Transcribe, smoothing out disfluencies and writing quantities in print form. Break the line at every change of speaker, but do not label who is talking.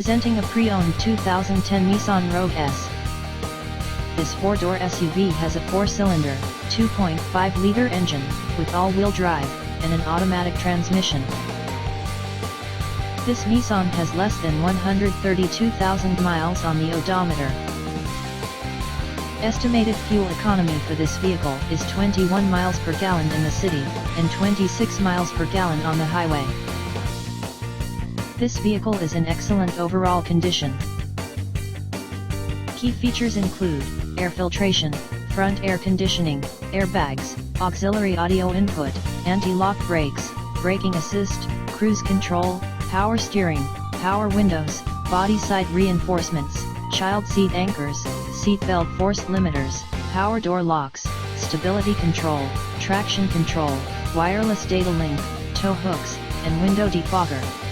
Presenting a pre-owned 2010 Nissan Rogue S. This four-door SUV has a four-cylinder, 2.5-liter engine, with all-wheel drive, and an automatic transmission. This Nissan has less than 132,000 miles on the odometer. Estimated fuel economy for this vehicle is 21 miles per gallon in the city, and 26 miles per gallon on the highway. This vehicle is in excellent overall condition. Key features include air filtration, front air conditioning, airbags, auxiliary audio input, anti-lock brakes, braking assist, cruise control, power steering, power windows, body side reinforcements, child seat anchors, seat belt force limiters, power door locks, stability control, traction control, wireless data link, tow hooks, and window defogger.